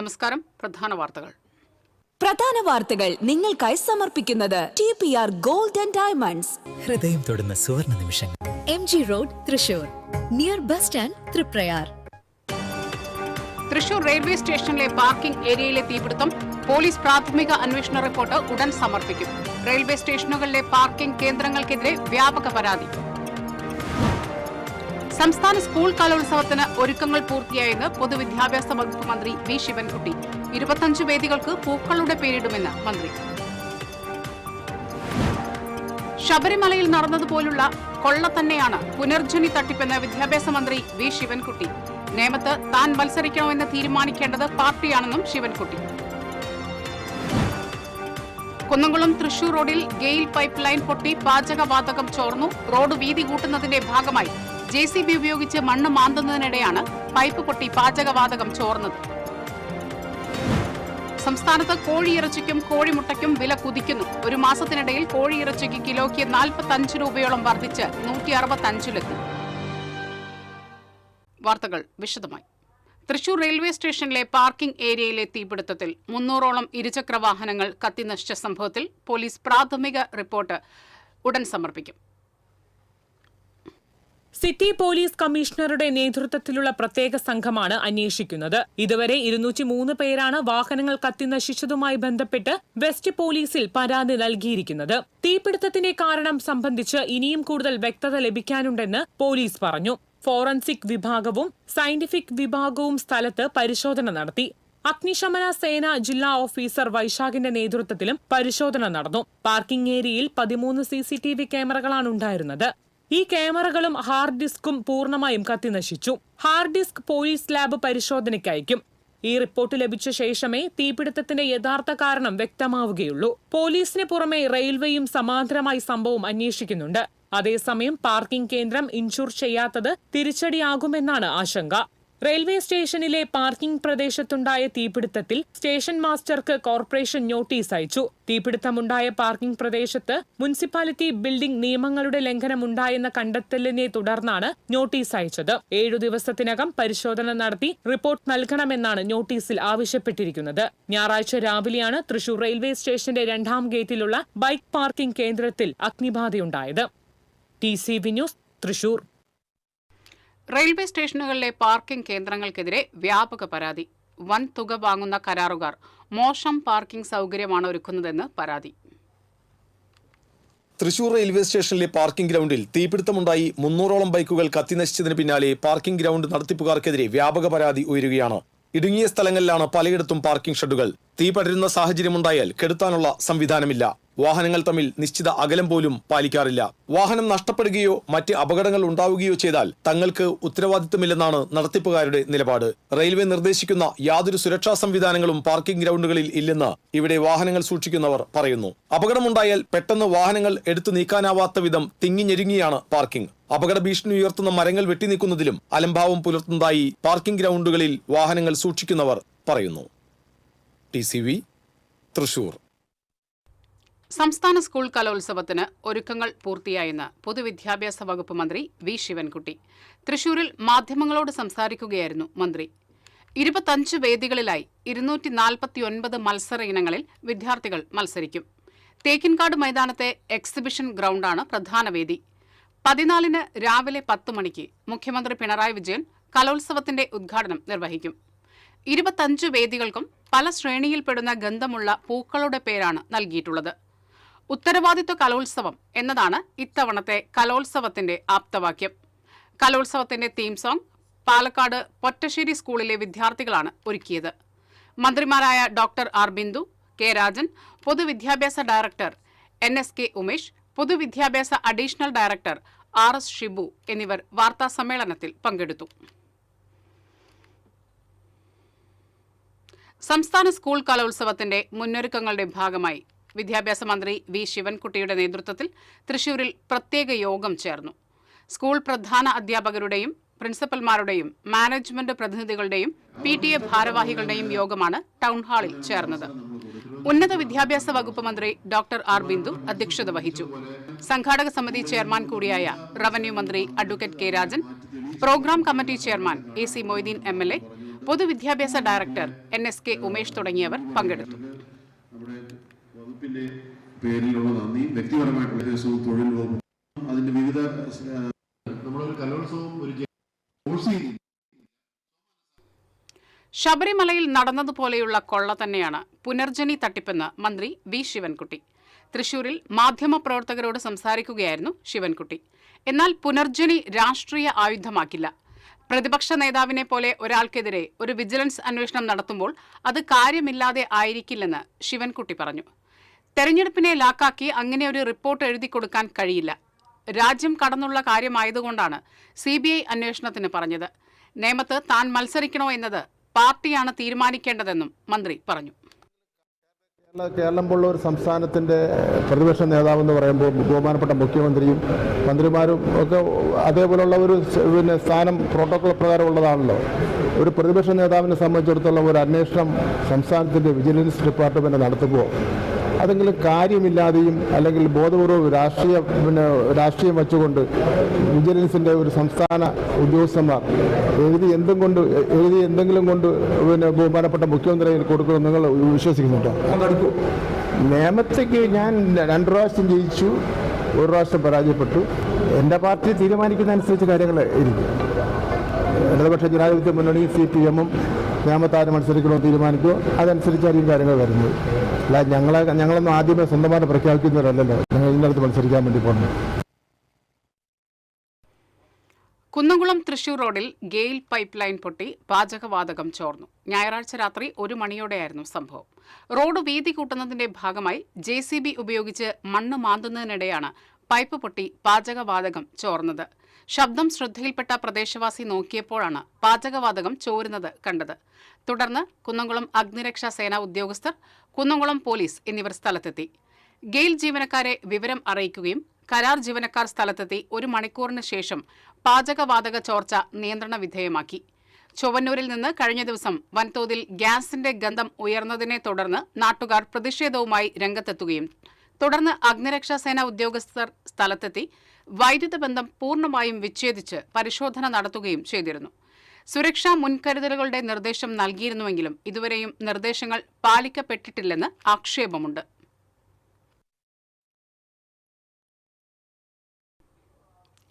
നമസ്കാരം. പ്രധാന വാർത്തകൾ നിങ്ങൾക്കായി സമർപ്പിക്കുന്നത് TPR ഗോൾഡ് ആൻഡ് ഡയമണ്ട്സ്. ഹൃദയം തൊടുന്ന സുവർണ നിമിഷങ്ങൾ. MG road, Thrissur, near bus stand, Triprayar. Thrissur railway സ്റ്റേഷനിലെ പാർക്കിംഗ് ഏരിയയിലെ തീപിടുത്തം. പോലീസ് പ്രാഥമിക അന്വേഷണ റിപ്പോർട്ട് ഉടൻ സമർപ്പിക്കും. റെയിൽവേ സ്റ്റേഷനുകളിലെ പാർക്കിംഗ് കേന്ദ്രങ്ങൾക്കെതിരെ വ്യാപക പരാതി. സംസ്ഥാന സ്കൂൾ കലോത്സവത്തിന് ഒരുക്കങ്ങൾ പൂർത്തിയായെന്ന് പൊതുവിദ്യാഭ്യാസ വകുപ്പ് മന്ത്രി വി ശിവൻകുട്ടി. 25 വേദികൾക്ക് പൂക്കളുടെ പേരിടുമെന്ന് മന്ത്രി. ശബരിമലയിൽ നടന്നതുപോലുള്ള കൊള്ള തന്നെയാണ് പുനർജനി തട്ടിപ്പെന്ന് വിദ്യാഭ്യാസ മന്ത്രി വി ശിവൻകുട്ടി. നേമത്ത് താൻ മത്സരിക്കണമെന്ന് തീരുമാനിക്കേണ്ടത് പാർട്ടിയാണെന്നും ശിവൻകുട്ടി. കുന്നംകുളം തൃശൂർ റോഡിൽ ഗെയിൽ പൈപ്പ് ലൈൻ പൊട്ടി പാചകവാതകം ചോർന്നു. റോഡ് വീതി കൂട്ടുന്നതിന്റെ ഭാഗമായി JCB ഉപയോഗിച്ച് മണ്ണ് മാന്തുന്നതിനിടെയാണ് പൈപ്പ് പൊട്ടി പാചകവാതകം ചോർന്നത്. സംസ്ഥാനത്ത് കോഴിയിറച്ചിക്കും കോഴിമുട്ടയ്ക്കും വില കുതിക്കുന്നു. ഒരു മാസത്തിനിടയിൽ കോഴിയിറച്ചിക്ക് കിലോയ്ക്ക് 45 രൂപയോളം വർദ്ധിച്ച് 165-ലെത്തി. വാർത്തകൾ വിശദമായി. തൃശൂർ റെയിൽവേ സ്റ്റേഷനിലെ പാർക്കിംഗ് ഏരിയയിലെ തീപിടുത്തത്തിൽ 300ഓളം ഇരുചക്ര വാഹനങ്ങൾ കത്തിനശിച്ച സംഭവത്തിൽ പോലീസ് പ്രാഥമിക റിപ്പോർട്ട് ഉടൻ സമർപ്പിക്കും. സിറ്റി പോലീസ് കമ്മീഷണറുടെ നേതൃത്വത്തിലുള്ള പ്രത്യേക സംഘമാണ് അന്വേഷിക്കുന്നത്. ഇതുവരെ 203 പേരാണ് വാഹനങ്ങൾ കത്തിനശിച്ചതുമായി ബന്ധപ്പെട്ട് വെസ്റ്റ് പോലീസിൽ പരാതി നൽകിയിരിക്കുന്നത്. തീപിടുത്തത്തിന്റെ കാരണം സംബന്ധിച്ച് ഇനിയും കൂടുതൽ വ്യക്തത ലഭിക്കാനുണ്ടെന്ന് പോലീസ് പറഞ്ഞു. ഫോറൻസിക് വിഭാഗവും സയന്റിഫിക് വിഭാഗവും സ്ഥലത്ത് പരിശോധന നടത്തി. അഗ്നിശമന സേന ജില്ലാ ഓഫീസർ വൈശാഖിന്റെ നേതൃത്വത്തിലും പരിശോധന നടന്നു. പാർക്കിംഗ് ഏരിയയിൽ 13 CCTV ക്യാമറകളാണ് ഉണ്ടായിരുന്നത്. ഈ ക്യാമറകളും ഹാർഡ് ഡിസ്കും പൂർണ്ണമായും കത്തിനശിച്ചു. ഹാർഡ് ഡിസ്ക് പോലീസ് ലാബ് പരിശോധനയ്ക്ക് അയക്കും. ഈ റിപ്പോർട്ട് ലഭിച്ച ശേഷമേ തീപിടുത്തത്തിന്റെ യഥാർത്ഥ കാരണം വ്യക്തമാവുകയുള്ളൂ. പോലീസിന് പുറമെ റെയിൽവേയും സമാന്തരമായി സംഭവം അന്വേഷിക്കുന്നുണ്ട്. അതേസമയം പാർക്കിംഗ് കേന്ദ്രം ഇൻഷുർ ചെയ്യാത്തത് തിരിച്ചടിയാകുമെന്നാണ് ആശങ്ക. റെയിൽവേ സ്റ്റേഷനിലെ പാർക്കിംഗ് പ്രദേശത്തുണ്ടായ തീപിടുത്തത്തിൽ സ്റ്റേഷൻ മാസ്റ്റർക്ക് കോർപ്പറേഷൻ നോട്ടീസ് അയച്ചു. തീപിടുത്തമുണ്ടായ പാർക്കിംഗ് പ്രദേശത്ത് മുനിസിപ്പാലിറ്റി ബിൽഡിംഗ് നിയമങ്ങളുടെ ലംഘനമുണ്ടായെന്ന കണ്ടെത്തലിനെ തുടർന്നാണ് നോട്ടീസ് അയച്ചത്. 7 ദിവസത്തിനകം പരിശോധന നടത്തി റിപ്പോർട്ട് നൽകണമെന്നാണ് നോട്ടീസിൽ ആവശ്യപ്പെട്ടിരിക്കുന്നത്. ഞായറാഴ്ച രാവിലെയാണ് തൃശൂർ റെയിൽവേ സ്റ്റേഷന്റെ 2ാം ഗേറ്റിലുള്ള ബൈക്ക് പാർക്കിംഗ് കേന്ദ്രത്തിൽ അഗ്നിബാധയുണ്ടായത്. TCV news, Thrissur. റെയിൽവേ സ്റ്റേഷനുകളിലെ പാർക്കിംഗ് കേന്ദ്രങ്ങൾക്കെതിരെ വ്യാപക പരാതി. വൻ തുക വാങ്ങുന്ന കരാറുകാർ മോശം പാർക്കിംഗ് സൗകര്യമാണ് ഒരുക്കുന്നതെന്ന് പരാതി. തൃശൂർ റെയിൽവേ സ്റ്റേഷനിലെ പാർക്കിംഗ് ഗ്രൗണ്ടിൽ തീപിടുത്തമുണ്ടായി 300ഓളം ബൈക്കുകൾ കത്തിനശിച്ചതിന് പിന്നാലെ പാർക്കിംഗ് ഗ്രൗണ്ട് നടത്തിപ്പുകാർക്കെതിരെ വ്യാപക പരാതി ഉയരുകയാണ്. ഇടുങ്ങിയ സ്ഥലങ്ങളിലാണ് പലയിടത്തും പാർക്കിംഗ് ഷെഡുകൾ. തീ പടരുന്ന സാഹചര്യമുണ്ടായാൽ കെടുത്താനുള്ള സംവിധാനമില്ല. വാഹനങ്ങൾ തമ്മിൽ നിശ്ചിത അകലം പോലും പാലിക്കാറില്ല. വാഹനം നഷ്ടപ്പെടുകയോ മറ്റ് അപകടങ്ങൾ ഉണ്ടാവുകയോ ചെയ്താൽ തങ്ങൾക്ക് ഉത്തരവാദിത്തമില്ലെന്നാണ് നടത്തിപ്പുകാരുടെ നിലപാട്. റെയിൽവേ നിർദ്ദേശിക്കുന്ന യാതൊരു സുരക്ഷാ സംവിധാനങ്ങളും പാർക്കിംഗ് ഗ്രൗണ്ടുകളിൽ ഇല്ലെന്ന് ഇവിടെ വാഹനങ്ങൾ സൂക്ഷിക്കുന്നവർ പറയുന്നു. അപകടമുണ്ടായാൽ പെട്ടെന്ന് വാഹനങ്ങൾ എടുത്തു നീക്കാനാവാത്ത വിധം തിങ്ങിഞ്ഞെരുങ്ങിയാണ് പാർക്കിംഗ്. അപകട ഭീഷണി ഉയർത്തുന്ന മരങ്ങൾ വെട്ടിനീക്കുന്നതിലും അലംഭാവം പുലർത്തുന്നതായി പാർക്കിംഗ് ഗ്രൗണ്ടുകളിൽ വാഹനങ്ങൾ സൂക്ഷിക്കുന്നവർ പറയുന്നു. TCV, തൃശൂർ. സംസ്ഥാന സ്കൂൾ കലോത്സവത്തിന് ഒരുക്കങ്ങൾ പൂർത്തിയായെന്ന് പൊതുവിദ്യാഭ്യാസ വകുപ്പ് മന്ത്രി വി ശിവൻകുട്ടി. തൃശൂരിൽ മാധ്യമങ്ങളോട് സംസാരിക്കുകയായിരുന്നു മന്ത്രി. 25 വേദികളിലായി 249 മത്സര ഇനങ്ങളിൽ വിദ്യാർത്ഥികൾ മത്സരിക്കും. തേക്കിൻകാട് മൈതാനത്തെ എക്സിബിഷൻ ഗ്രൗണ്ടാണ് പ്രധാന വേദി. 14-ന് രാവിലെ 10 മണിക്ക് മുഖ്യമന്ത്രി പിണറായി വിജയൻ കലോത്സവത്തിന്റെ ഉദ്ഘാടനം നിർവഹിക്കും. 25 വേദികൾക്കും പല ശ്രേണിയിൽപ്പെടുന്ന ഗന്ധമുള്ള പൂക്കളുടെ പേരാണ് നൽകിയിട്ടുള്ളത്. ഉത്തരവാദിത്വ കലോത്സവം എന്നതാണ് ഇത്തവണത്തെ കലോത്സവത്തിന്റെ ആപ്തവാക്യം. കലോത്സവത്തിന്റെ തീം സോങ് പാലക്കാട് പൊറ്റശ്ശേരി സ്കൂളിലെ വിദ്യാർത്ഥികളാണ് ഒരുക്കിയത്. മന്ത്രിമാരായ doctor R Bindu, K Rajan, പൊതുവിദ്യാഭ്യാസ ഡയറക്ടർ NSK ഉമേഷ്, പൊതുവിദ്യാഭ്യാസ അഡീഷണൽ ഡയറക്ടർ RS ഷിബു എന്നിവർ വാർത്താസമ്മേളനത്തിൽ പങ്കെടുത്തു. സംസ്ഥാന സ്കൂൾ കലോത്സവത്തിന്റെ മുന്നൊരുക്കങ്ങളുടെ ഭാഗമായി വിദ്യാഭ്യാസ മന്ത്രി വി ശിവൻകുട്ടിയുടെ നേതൃത്വത്തിൽ തൃശൂരിൽ പ്രത്യേക യോഗം ചേർന്നു. സ്കൂൾ പ്രധാന അധ്യാപകരുടെയും പ്രിൻസിപ്പൽമാരുടെയും മാനേജ്മെന്റ് പ്രതിനിധികളുടെയും PTA ഭാരവാഹികളുടെയും യോഗമാണ് ടൗൺഹാളിൽ ചേർന്നത്. ഉന്നത വിദ്യാഭ്യാസ വകുപ്പ് മന്ത്രി ഡോക്ടർ ആർ ബിന്ദു അധ്യക്ഷത വഹിച്ചു. സംഘാടക സമിതി ചെയർമാൻ കൂടിയായ റവന്യൂ മന്ത്രി advocate K Rajan, programme committee chairman AC Moideen MLA, പൊതുവിദ്യാഭ്യാസ ഡയറക്ടർ NSK ഉമേഷ് തുടങ്ങിയവർ പങ്കെടുത്തു. നമ്മുടെ വകുപ്പിന്റെ പേരിലുള്ള നന്ദി വ്യക്തിപരമായിട്ടുള്ള ദിവസവും തൊഴിൽ വകുപ്പ് അതിന്റെ വിവിധ നമ്മളൊരു കലോത്സവം ഒരു ശബരിമലയിൽ നടന്നതുപോലെയുള്ള കൊള്ള തന്നെയാണ് പുനർജനി തട്ടിപ്പെന്ന് മന്ത്രി വി ശിവൻകുട്ടി. തൃശൂരിൽ മാധ്യമപ്രവർത്തകരോട് സംസാരിക്കുകയായിരുന്നു ശിവൻകുട്ടി. എന്നാൽ പുനർജനി രാഷ്ട്രീയ ആയുധമാക്കില്ല. പ്രതിപക്ഷ നേതാവിനെ പോലെ ഒരാൾക്കെതിരെ ഒരു വിജിലൻസ് അന്വേഷണം നടത്തുമ്പോൾ അത് കാര്യമില്ലാതെ ആയിരിക്കില്ലെന്ന് ശിവൻകുട്ടി പറഞ്ഞു. തെരഞ്ഞെടുപ്പിനെ ലാക്കാക്കി അങ്ങനെ ഒരു റിപ്പോർട്ട് എഴുതി കൊടുക്കാൻ കഴിയില്ല. രാജ്യം കടന്നുള്ള കാര്യമായതുകൊണ്ടാണ് CBI അന്വേഷണത്തിന് പറഞ്ഞത്. നേമത്ത് താൻ മത്സരിക്കണോ എന്നത് പാർട്ടിയാണ് തീരുമാനിക്കേണ്ടതെന്നും മന്ത്രി പറഞ്ഞു. കേരളം പോലുള്ള ഒരു സംസ്ഥാനത്തിൻ്റെ പ്രതിപക്ഷ നേതാവെന്ന് പറയുമ്പോൾ ബഹുമാനപ്പെട്ട മുഖ്യമന്ത്രിയും മന്ത്രിമാരും ഒക്കെ അതേപോലുള്ള ഒരു സ്ഥാനം പ്രോട്ടോകോൾ പ്രകാരം ഉള്ളതാണല്ലോ. ഒരു പ്രതിപക്ഷ നേതാവിനെ സംബന്ധിച്ചിടത്തോളം ഒരു അന്വേഷണം സംസ്ഥാനത്തിൻ്റെ വിജിലൻസ് ഡിപ്പാർട്ട്മെൻറ്റ് നടത്തുമ്പോൾ അതെങ്കിലും കാര്യമില്ലാതെയും അല്ലെങ്കിൽ ബോധപൂർവ്വം രാഷ്ട്രീയം വെച്ചുകൊണ്ട് വിജിലൻസിൻ്റെ ഒരു സംസ്ഥാന ഉദ്യോഗസ്ഥന്മാർ എഴുതി എന്തെങ്കിലും കൊണ്ട് ബഹുമാനപ്പെട്ട മുഖ്യമന്ത്രിയിൽ കൊടുക്കുമെന്ന് നിങ്ങൾ വിശ്വസിക്കുന്നുണ്ടോ? നിയമത്തേക്ക് ഞാൻ 2 പ്രാവശ്യം ജയിച്ചു, 1 പ്രാവശ്യം പരാജയപ്പെട്ടു. എൻ്റെ പാർട്ടി തീരുമാനിക്കുന്ന അനുസരിച്ച് കാര്യങ്ങൾ ഇരിക്കും. ഇടതുപക്ഷ ജനാധിപത്യ മുന്നണി CPM-ഉം നിയമത്താരും മത്സരിക്കണോ തീരുമാനിക്കുമോ അതനുസരിച്ചായിരിക്കും കാര്യങ്ങൾ വരുന്നത്. അല്ല ഞങ്ങളൊന്നും ആദ്യമേ സ്വന്തമായിട്ട് പ്രഖ്യാപിക്കുന്നവരല്ലല്ലോ ഞങ്ങൾ ഇതിനകത്ത് മത്സരിക്കാൻ വേണ്ടി പോകുന്നത്. കുന്നംകുളം തൃശൂർ റോഡിൽ ഗെയിൽ പൈപ്പ് ലൈൻ പൊട്ടി പാചകവാതകം ചോർന്നു. ഞായറാഴ്ച രാത്രി 1 മണിയോടെയായിരുന്നു സംഭവം. റോഡ് വീതി കൂട്ടുന്നതിന്റെ ഭാഗമായി JCB ഉപയോഗിച്ച് മണ്ണ് മാന്തുന്നതിനിടെയാണ് പൈപ്പ് പൊട്ടി പാചകവാതകം ചോർന്നത്. ശബ്ദം ശ്രദ്ധയിൽപ്പെട്ട പ്രദേശവാസി നോക്കിയപ്പോഴാണ് പാചകവാതകം ചോരുന്നത് കണ്ടത്. തുടർന്ന് കുന്നംകുളം അഗ്നിരക്ഷാ സേന ഉദ്യോഗസ്ഥർ, കുന്നംകുളം പോലീസ് എന്നിവർ സ്ഥലത്തെത്തി. ഗെയിൽ ജീവനക്കാരെ വിവരം അറിയിക്കുകയും കരാർ ജീവനക്കാർ സ്ഥലത്തെത്തി 1 മണിക്കൂറിന് ശേഷം പാചകവാതക ചോർച്ച നിയന്ത്രണ വിധേയമാക്കി. ചൊവ്വന്നൂരിൽ നിന്ന് കഴിഞ്ഞ ദിവസം വൻതോതിൽ ഗ്യാസിന്റെ ഗന്ധം ഉയർന്നതിനെ തുടർന്ന് നാട്ടുകാർ പ്രതിഷേധവുമായി രംഗത്തെത്തുകയും തുടർന്ന് അഗ്നിരക്ഷാ സേന ഉദ്യോഗസ്ഥർ സ്ഥലത്തെത്തി വൈദ്യുത ബന്ധം പൂർണ്ണമായും വിച്ഛേദിച്ച് പരിശോധന നടത്തുകയും ചെയ്തിരുന്നു. സുരക്ഷാ മുൻകരുതലുകളുടെ നിർദ്ദേശം നൽകിയിരുന്നുവെങ്കിലും ഇതുവരെയും നിർദ്ദേശങ്ങൾ പാലിക്കപ്പെട്ടിട്ടില്ലെന്ന് ആക്ഷേപമുണ്ട്.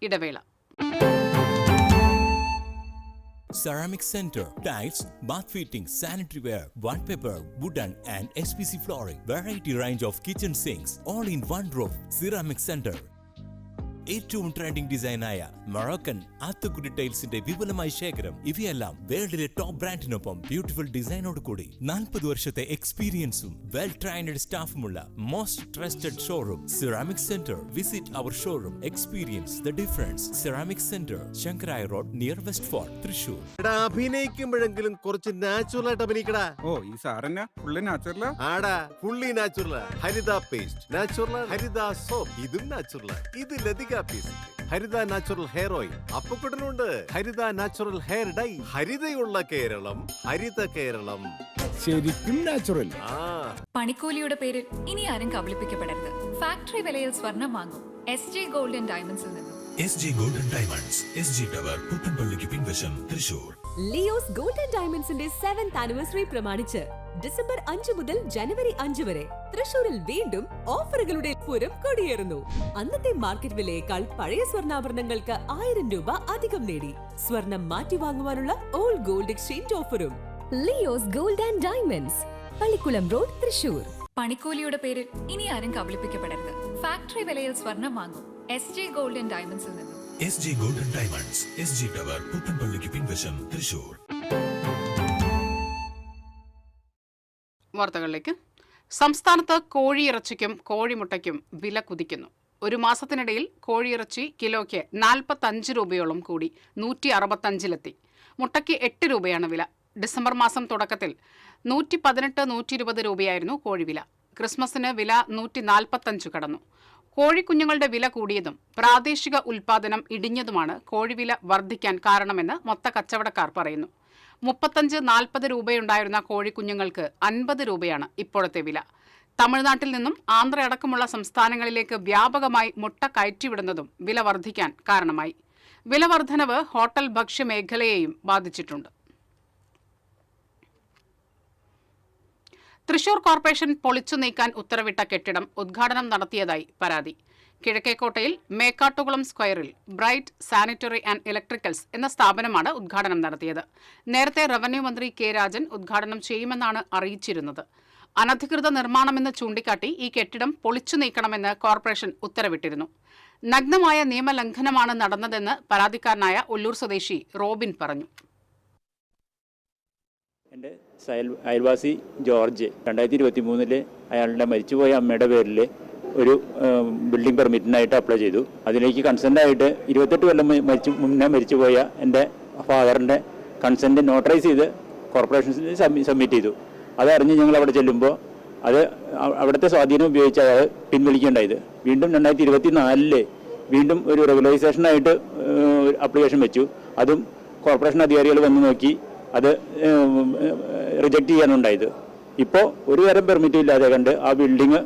ഇടവേള. Ceramic Center, tiles, bath fittings, sanitary ware, wallpaper, wooden and SPC flooring, variety range of kitchen sinks, all in one roof. Ceramic Center. ഏറ്റവും ട്രെൻഡിംഗ് ഡിസൈനായ മൊറോക്കൻ ആത്തുക്കുടി ടൈൽസിന്റെ വിപുലമായ ശേഖരം. ഇവയെല്ലാം വേൾഡിലെ ടോപ്പ് ബ്രാൻഡിനൊപ്പം ബ്യൂട്ടിഫുൾ ഡിസൈനോട് കൂടി 40 വർഷത്തെ എക്സ്പീരിയൻസും വെൽ ട്രെയിൻഡ് സ്റ്റാഫുമുള്ള most trusted showroom ceramic center. Visit അവർ showroom, experience the difference. Ceramic center, Shankaraya road, near west fort, Thrissur. അഭിനയിക്കുമ്പോഴെങ്കിലും കുറച്ച് നാച്ചുറൽ ആയിട്ട് അഭിനയിക്കടാ. ഓ ഈ സാറന്നെ ഫുള്ളി നാച്ചുറലാ? ആടാ ഫുള്ളി നാച്ചുറലാ. ഹരിത പേസ്റ്റ് നാച്ചുറൽ, ഹരിത സോപ്പ് ഇതും നാച്ചുറൽ, ഇത് ലതിക പേസ്റ്റ്, ഹരിത നാച്ചുറൽ ഹെയർ ഓയിൽ, അപ്പക്കുട്ടനുണ്ട് ഹരിത natural hair dye. ഹരിതയുള്ള Keralam, Haritha Keralam, ശരിക്കും നാച്ചുറൽ. പണിക്കൂലിയുടെ പേരിൽ ഇനി ആരും കബളിപ്പിക്കപ്പെടരുത്. ഫാക്ടറി വിലയിൽ സ്വർണം വാങ്ങും SJ ഗോൾഡ് ആൻഡ് ഡയമണ്ട്സിൽ നിന്നും. SJ gold and diamonds, SG tower, പുത്തൻപള്ളിക്ക് പിൻവശം, തൃശൂർ. ലിയോസ് ഗോൾഡ് ആൻഡ് ഡയമണ്ട്സിന്റെ 7th ആനിവേഴ്സറി പ്രമാണിച്ച് ഡിസംബർ 5 മുതൽ ജനുവരി 5 വരെ തൃശൂരിൽ വീണ്ടും ഓഫറുകളുടെ പൂരം കൊടിയേറുന്നു. അന്നത്തെ മാർക്കറ്റ് വിലയേക്കാൾ പഴയ സ്വർണ്ണാഭരണങ്ങൾക്ക് 1000 രൂപ അധികം നേടി. സ്വർണം മാറ്റി വാങ്ങുവാനുള്ള ഓൾഡ് ഗോൾഡ് എക്സ്ചേഞ്ച് ഓഫറും. Leo's gold and diamonds, Pallikkulam road, Thrissur. പണിക്കൂലിയുടെ പേരിൽ ഇനി ആരും കബളിപ്പിക്കപ്പെടരുത്. ഫാക്ടറി വിലയിൽ സ്വർണം വാങ്ങും SJ ഗോൾഡ് ആൻഡ് ഡയമണ്ട്സിൽ നിന്നും. SJ gold and diamonds, SG tower, പുത്തൻപള്ളിക്ക് പിൻവശം, തൃശൂർ. വാർത്തകളിലേക്ക്. സംസ്ഥാനത്ത് കോഴിയിറച്ചിക്കും കോഴിമുട്ടയ്ക്കും വില കുതിക്കുന്നു. 1 മാസത്തിനിടയിൽ കോഴിയിറച്ചി കിലോയ്ക്ക് 45 രൂപയോളം കൂടി 165-ലെത്തി. മുട്ടയ്ക്ക് 8 രൂപയാണ് വില. ഡിസംബർ മാസം തുടക്കത്തിൽ 118-120 രൂപയായിരുന്നു കോഴിവില. ക്രിസ്മസിന് വില 145 കടന്നു. കോഴിക്കുഞ്ഞുങ്ങളുടെ വില കൂടിയതും പ്രാദേശിക ഉൽപ്പാദനം ഇടിഞ്ഞതുമാണ് കോഴിവില വർദ്ധിക്കാൻ കാരണമെന്ന് മൊത്ത കച്ചവടക്കാർ പറയുന്നു. 35-40 രൂപയുണ്ടായിരുന്ന കോഴിക്കുഞ്ഞുങ്ങൾക്ക് 50 രൂപയാണ് ഇപ്പോഴത്തെ വില. തമിഴ്നാട്ടിൽ നിന്നും ആന്ധ്രയടക്കമുള്ള സംസ്ഥാനങ്ങളിലേക്ക് വ്യാപകമായി മുട്ട കയറ്റിവിടുന്നതും വില വർദ്ധിക്കാൻ കാരണമായി. വില വർധനവ് ഹോട്ടൽ ഭക്ഷ്യമേഖലയെയും ബാധിച്ചിട്ടുണ്ട്. തൃശൂർ കോർപ്പറേഷൻ പൊളിച്ചു നീക്കാൻ ഉത്തരവിട്ട കെട്ടിടം ഉദ്ഘാടനം നടത്തിയതായി പരാതി. കിഴക്കേക്കോട്ടയിൽ മേക്കാട്ടുകുളം സ്ക്വയറിൽ ബ്രൈറ്റ് സാനിറ്ററി ആൻഡ് ഇലക്ട്രിക്കൽസ് എന്ന സ്ഥാപനമാണ് ഉദ്ഘാടനം നടത്തിയത്. നേരത്തെ റവന്യൂ മന്ത്രി കെ രാജൻ ഉദ്ഘാടനം ചെയ്യുമെന്നാണ് അറിയിച്ചിരുന്നത്. അനധികൃത നിർമ്മാണമെന്ന് ചൂണ്ടിക്കാട്ടി ഈ കെട്ടിടം പൊളിച്ചു നീക്കണമെന്ന് കോർപ്പറേഷൻ ഉത്തരവിട്ടിരുന്നു. നഗ്നമായ നിയമലംഘനമാണ് നടന്നതെന്ന് പരാതിക്കാരനായ ഒല്ലൂർ സ്വദേശി റോബിൻ പറഞ്ഞു. എൻ്റെ അയൽവാസി ജോർജ് 2023 അയാളുടെ മരിച്ചുപോയ അമ്മയുടെ പേരിൽ ഒരു ബിൽഡിംഗ് പെർമിറ്റിനായിട്ട് അപ്ലൈ ചെയ്തു. അതിലേക്ക് കൺസെൻ്റായിട്ട് 28 കൊല്ലം മുന്നേ മരിച്ചുപോയ എൻ്റെ ഫാദറിൻ്റെ കൺസെൻറ്റ് നോട്ടറൈസ് ചെയ്ത് കോർപ്പറേഷൻസിൽ സബ്മിറ്റ് ചെയ്തു. അതറിഞ്ഞ് ഞങ്ങൾ അവിടെ ചെല്ലുമ്പോൾ അത് അവിടുത്തെ സ്വാധീനം ഉപയോഗിച്ച് അയാൾ പിൻവലിക്കേണ്ടായത്. വീണ്ടും 2024 വീണ്ടും ഒരു റെഗുലറൈസേഷനായിട്ട് അപ്ലിക്കേഷൻ വെച്ചു. അതും കോർപ്പറേഷൻ അധികാരികൾ വന്ന് നോക്കി അത് റിജക്റ്റ് ചെയ്യാനുണ്ടായത്. ഇപ്പോൾ ഒരു തരം പെർമിറ്റും ഇല്ലാതെ കണ്ട് ആ ബിൽഡിങ്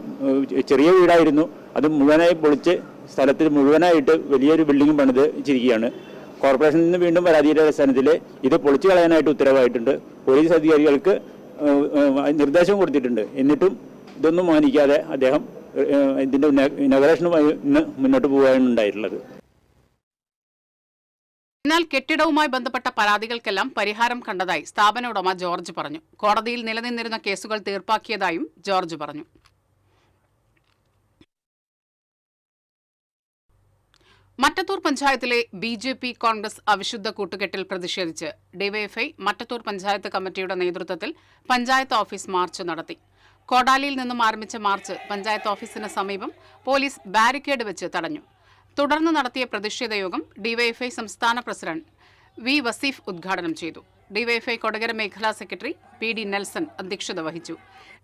ചെറിയ വീടായിരുന്നു, അത് മുഴുവനായി പൊളിച്ച് സ്ഥലത്തിൽ മുഴുവനായിട്ട് വലിയൊരു ബിൽഡിംഗ് പണിത് വെച്ചിരിക്കുകയാണ്. കോർപ്പറേഷനിൽ നിന്ന് വീണ്ടും പരാതിയുടെ അടിസ്ഥാനത്തിൽ ഇത് പൊളിച്ചു കളയാനായിട്ട് ഉത്തരവായിട്ടുണ്ട്. പോലീസ് അധികാരികൾക്ക് നിർദ്ദേശം കൊടുത്തിട്ടുണ്ട്. എന്നിട്ടും ഇതൊന്നും മാനിക്കാതെ അദ്ദേഹം ഇതിൻ്റെ ഇനോഗ്രേഷനുമായി ഇന്ന് മുന്നോട്ട് പോകാനുണ്ടായിട്ടുള്ളത്. എന്നാൽ കെട്ടിടവുമായി ബന്ധപ്പെട്ട പരാതികൾക്കെല്ലാം പരിഹാരം കണ്ടതായി സ്ഥാപന ഉടമ ജോർജ് പറഞ്ഞു. കോടതിയിൽ നിലനിന്നിരുന്ന കേസുകൾ തീർപ്പാക്കിയതായും ജോർജ് പറഞ്ഞു. മറ്റത്തൂർ പഞ്ചായത്തിലെ BJP കോൺഗ്രസ് അവിശുദ്ധ കൂട്ടുകെട്ടിൽ പ്രതിഷേധിച്ച് ഡിവൈഎഫ്ഐ മറ്റത്തൂർ പഞ്ചായത്ത് കമ്മിറ്റിയുടെ നേതൃത്വത്തിൽ പഞ്ചായത്ത് ഓഫീസ് മാർച്ച് നടത്തി. കോടാലിയിൽ നിന്നും ആരംഭിച്ച മാർച്ച് പഞ്ചായത്ത് ഓഫീസിന് സമീപം പോലീസ് ബാരിക്കേഡ് വെച്ച് തടഞ്ഞു. തുടർന്ന് നടത്തിയ പ്രതിഷേധ യോഗം ഡിവൈഎഫ്ഐ സംസ്ഥാന പ്രസിഡന്റ് വി വസീഫ് ഉദ്ഘാടനം ചെയ്തു. ഡിവൈഎഫ്ഐ കൊടകര മേഖലാ സെക്രട്ടറി PD നെൽസൺ അധ്യക്ഷത വഹിച്ചു.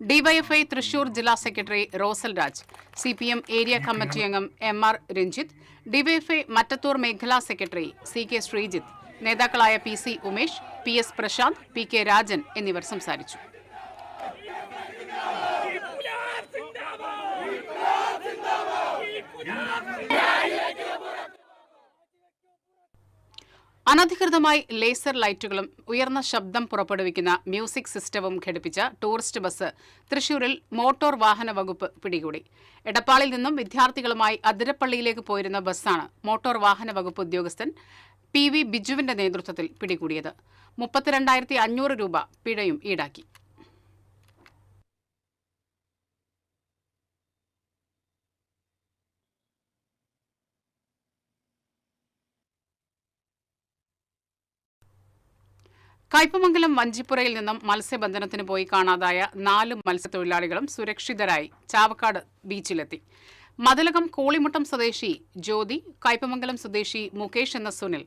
ഡിവൈഎഫ്ഐ തൃശൂർ ജില്ലാ secretary Rosell Raj, CPM area committee അംഗം MR രഞ്ജിത്ത്, ഡിവൈഎഫ്ഐ മറ്റത്തൂർ മേഖലാ സെക്രട്ടറി CK ശ്രീജിത്ത്, നേതാക്കളായ PC Umesh, PS Prashant, PK Rajan എന്നിവർ സംസാരിച്ചു. അനധികൃതമായി ലേസർ ലൈറ്റുകളും ഉയർന്ന ശബ്ദം പുറപ്പെടുവിക്കുന്ന മ്യൂസിക് സിസ്റ്റവും ഘടിപ്പിച്ച ടൂറിസ്റ്റ് ബസ് തൃശൂരിൽ മോട്ടോർ വാഹന വകുപ്പ് പിടികൂടി. എടപ്പാളിൽ നിന്നും വിദ്യാർത്ഥികളുമായി അതിരപ്പള്ളിയിലേക്ക് പോയിരുന്ന ബസ്സാണ് മോട്ടോർ വാഹന വകുപ്പ് ഉദ്യോഗസ്ഥൻ PV ബിജുവിന്റെ നേതൃത്വത്തിൽ പിടികൂടിയത്. 32,500 രൂപ പിഴയും ഈടാക്കി. കയ്പമംഗലം വഞ്ചിപ്പുറയിൽ നിന്നും മത്സ്യബന്ധനത്തിന് പോയി കാണാതായ 4 മത്സ്യത്തൊഴിലാളികളും സുരക്ഷിതരായി ചാവക്കാട് ബീച്ചിലെത്തി. മതിലകം കോളിമുട്ടം സ്വദേശി ജ്യോതി, കയ്പമംഗലം സ്വദേശി മുകേഷ് എന്ന സുനിൽ,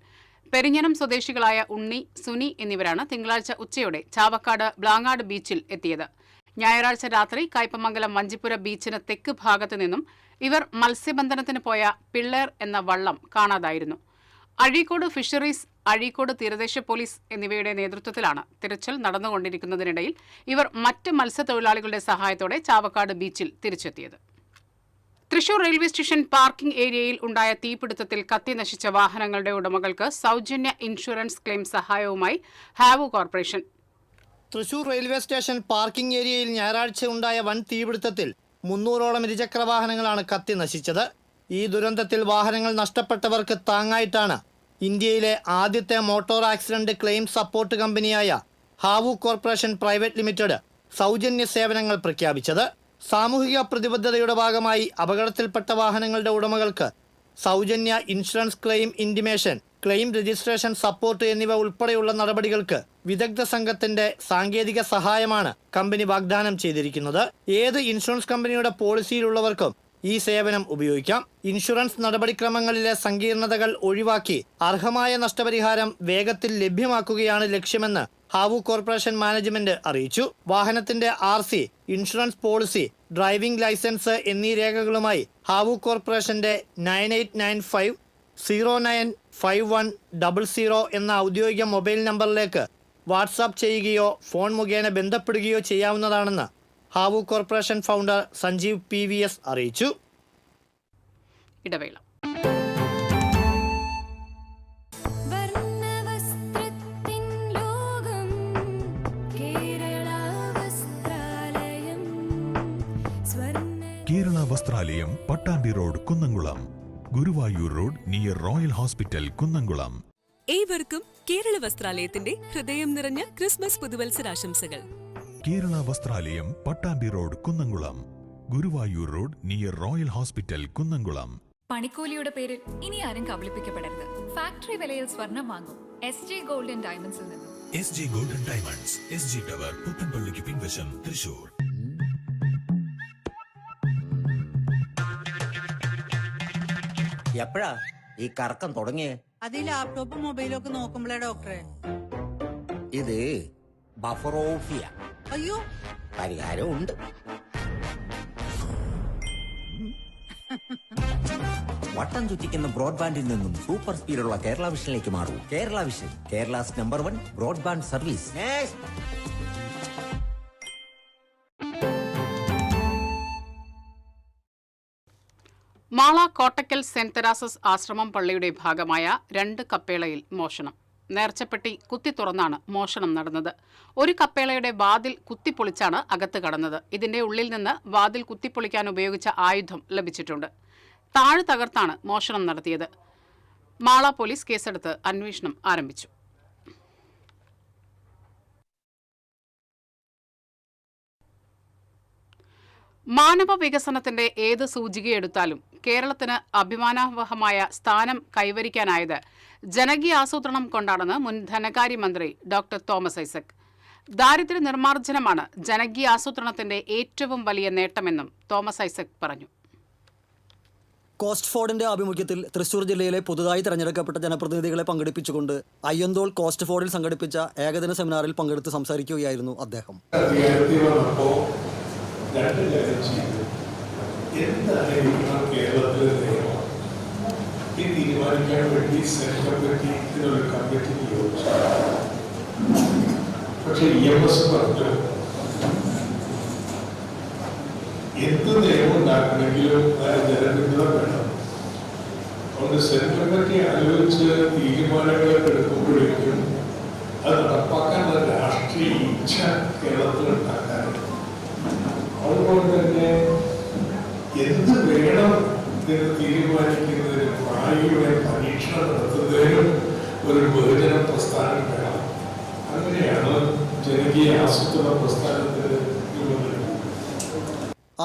പെരിഞ്ഞനം സ്വദേശികളായ ഉണ്ണി, സുനി എന്നിവരാണ് തിങ്കളാഴ്ച ഉച്ചയോടെ ചാവക്കാട് ബ്ലാങ്ങാട് ബീച്ചിൽ എത്തിയത്. ഞായറാഴ്ച രാത്രി കയ്പമംഗലം വഞ്ചിപ്പുര ബീച്ചിന് തെക്ക് ഭാഗത്തു നിന്നും ഇവർ മത്സ്യബന്ധനത്തിന് പോയ പിള്ളേർ എന്ന വള്ളം കാണാതായിരുന്നു. അഴീക്കോട് ഫിഷറീസ്, അഴീക്കോട് തീരദേശ പോലീസ് എന്നിവയുടെ നേതൃത്വത്തിലാണ് തിരച്ചിൽ നടന്നുകൊണ്ടിരിക്കുന്നതിനിടയിൽ ഇവർ മറ്റ് മത്സ്യത്തൊഴിലാളികളുടെ സഹായത്തോടെ ചാവക്കാട് ബീച്ചിൽ തിരിച്ചെത്തിയത്. തൃശൂർ റെയിൽവേ സ്റ്റേഷൻ പാർക്കിംഗ് ഏരിയയിൽ ഉണ്ടായ തീപിടുത്തത്തിൽ കത്തി നശിച്ച വാഹനങ്ങളുടെ ഉടമകൾക്ക് സൗജന്യ ഇൻഷുറൻസ് ക്ലെയിം സഹായവുമായി ഹാവു corporation. Thrissur railway station parking ഏരിയയിൽ ഞായറാഴ്ച ഉണ്ടായ വൻ തീപിടുത്തത്തിൽ 300ഓളം ഇരുചക്ര വാഹനങ്ങളാണ് കത്തി നശിച്ചത്. ഈ ദുരന്തത്തിൽ വാഹനങ്ങൾ നഷ്ടപ്പെട്ടവർക്ക് താങ്ങായിട്ടാണ് ഇന്ത്യയിലെ ആദ്യത്തെ മോട്ടോർ ആക്സിഡന്റ് ക്ലെയിം സപ്പോർട്ട് കമ്പനിയായ ഹാവു കോർപ്പറേഷൻ പ്രൈവറ്റ് ലിമിറ്റഡ് സൗജന്യ സേവനങ്ങൾ പ്രഖ്യാപിച്ചത്. സാമൂഹിക പ്രതിബദ്ധതയുടെ ഭാഗമായി അപകടത്തിൽപ്പെട്ട വാഹനങ്ങളുടെ ഉടമകൾക്ക് സൗജന്യ insurance claim intimation, claim registration support എന്നിവ ഉൾപ്പെടെയുള്ള നടപടികൾക്ക് വിദഗ്ധ സംഘത്തിന്റെ സാങ്കേതിക സഹായമാണ് കമ്പനി വാഗ്ദാനം ചെയ്തിരിക്കുന്നത്. ഏത് ഇൻഷുറൻസ് കമ്പനിയുടെ പോളിസിയിലുള്ളവർക്കും ഈ സേവനം ഉപയോഗിക്കാം. ഇൻഷുറൻസ് നടപടിക്രമങ്ങളിലെ സങ്കീർണതകൾ ഒഴിവാക്കി അർഹമായ നഷ്ടപരിഹാരം വേഗത്തിൽ ലഭ്യമാക്കുകയാണ് ലക്ഷ്യമെന്ന് ഹാവു കോർപ്പറേഷൻ മാനേജ്മെന്റ് അറിയിച്ചു. വാഹനത്തിന്റെ RC, insurance policy, driving licence എന്നീ രേഖകളുമായി ഹാവു കോർപ്പറേഷന്റെ 9895095100 എന്ന ഔദ്യോഗിക മൊബൈൽ നമ്പറിലേക്ക് വാട്സാപ്പ് ചെയ്യുകയോ ഫോൺ മുഖേന ബന്ധപ്പെടുകയോ ചെയ്യാവുന്നതാണെന്ന് ഹാവു കോർപ്പറേഷൻ ഫൗണ്ടർ സഞ്ജീവ് PVS അറിയിച്ചു. ഇടവേള. വർണ്ണവസ്ത്രത്തിൻ ലോകം Kerala Vasthralayam. Kerala Vasthralayam, Pattambi road, Kunnamkulam. Guruvayur road near Royal Hospital, Kunnamkulam. ഏവർക്കും കേരള വസ്ത്രാലയത്തിന്റെ ഹൃദയം നിറഞ്ഞ ക്രിസ്മസ് പുതുവത്സരാശംസകൾ. Kerala Vasthralayam, Pattambi road, Kunnamkulam. Guruvayur road near Royal Hospital, Kunnamkulam. പണിക്കൂലിയുടെ പേരിൽ ഇനി ആരും കബളിപ്പിക്കപ്പെടരുത്. ഫാക്ടറി വിലയിൽ സ്വർണം വാങ്ങും SJ ഗോൾഡ് ആൻഡ് ഡയമണ്ട്സിൽ നിന്നും. SJ golden diamonds, SG tower, പുത്തൻപള്ളിക്ക് പിൻവശം, തൃശൂർ. എപ്പോഴാ ഈ കറക്കം തുടങ്ങിയേ? അത് ഈ ലാപ്ടോപ്പും മൊബൈലും ഒക്കെ നോക്കുമ്പോഴേ ഡോക്ടറെ. ഇത് ബഫറോഫിയ. അയ്യോ, പരിഹാരമുണ്ട്. വട്ടം ചുറ്റിക്കുന്ന ബ്രോഡ്ബാൻഡിൽ നിന്നും സൂപ്പർ സ്പീഡുള്ള കേരള വിഷനിലേക്ക് മാറൂ. Kerala Vision, Kerala's number 1 broadband service. Mala Kottakkal Saint Theresa's ആശ്രമം പള്ളിയുടെ ഭാഗമായ 2 കപ്പേളയിൽ മോഷണം. നേർച്ചപ്പെട്ടി കുത്തി തുറന്നാണ് മോഷണം നടന്നത്. ഒരു കപ്പേളയുടെ വാതിൽ കുത്തിപ്പൊളിച്ചാണ് അകത്ത് കടന്നത്. ഇതിന്റെ ഉള്ളിൽ നിന്ന് വാതിൽ കുത്തിപ്പൊളിക്കാൻ ഉപയോഗിച്ച ആയുധം ലഭിച്ചിട്ടുണ്ട്. താഴ് തകർത്താണ് മോഷണം നടത്തിയത്. മാള പോലീസ് കേസെടുത്ത് അന്വേഷണം ആരംഭിച്ചു. മാനവ വികസനത്തിന്റെ ഏത് സൂചികയെടുത്താലും കേരളത്തിന് അഭിമാനാവഹമായ സ്ഥാനം കൈവരിക്കാനായത് ജനകീയ ആസൂത്രണം കൊണ്ടാണെന്ന് മുൻ ധനകാര്യമന്ത്രി ഡോക്ടർ തോമസ് ഐസക്. ദാരിദ്ര്യ നിർമ്മാർജ്ജനമാണ് ജനകീയ ആസൂത്രണത്തിന്റെ ഏറ്റവും വലിയ നേട്ടമെന്നും തോമസ് ഐസക് പറഞ്ഞു. കോസ്റ്റ് ഫോർഡിന്റെ ആഭിമുഖ്യത്തിൽ തൃശൂർ ജില്ലയിലെ പുതുതായി തെരഞ്ഞെടുക്കപ്പെട്ട ജനപ്രതിനിധികളെ പങ്കെടുപ്പിച്ചുകൊണ്ട് അയ്യന്തോൾ കോസ്റ്റ് ഫോർഡിൽ സംഘടിപ്പിച്ച ഏകദിന സെമിനാറിൽ പങ്കെടുത്ത് സംസാരിക്കുകയായിരുന്നു അദ്ദേഹം. തീരുമാനിക്കാൻ വേണ്ടി സെക്രട്ടറി ഇതിനൊരു കമ്മിറ്റി നിയോഗിച്ചു. പക്ഷെ EMS പറഞ്ഞു എന്ത് നിയമം ഉണ്ടാക്കണമെങ്കിലും ജനപിന്തുണ വേണം. അതുകൊണ്ട് സെക്രട്ടറി ആലോചിച്ച് തീരുമാനങ്ങൾ എടുക്കുമ്പോഴേക്കും അത് നടപ്പാക്കാനുള്ള രാഷ്ട്രീയ ഇച്ഛ കേരളത്തിൽ ഉണ്ടാക്കാറുണ്ട്. അതുകൊണ്ട് തന്നെ എന്ത് വേണം എന്ന് തീരുമാനിക്കുന്നതിന് പ്രായോഗിക പരീക്ഷണം നടത്തുന്നതിനും ഒരു ബഹുജന പ്രസ്ഥാനം വേണം. അങ്ങനെയാണ് ജനകീയ ആസൂത്രണ പ്രസ്ഥാനത്തിന് രൂപം നൽകുന്നത്.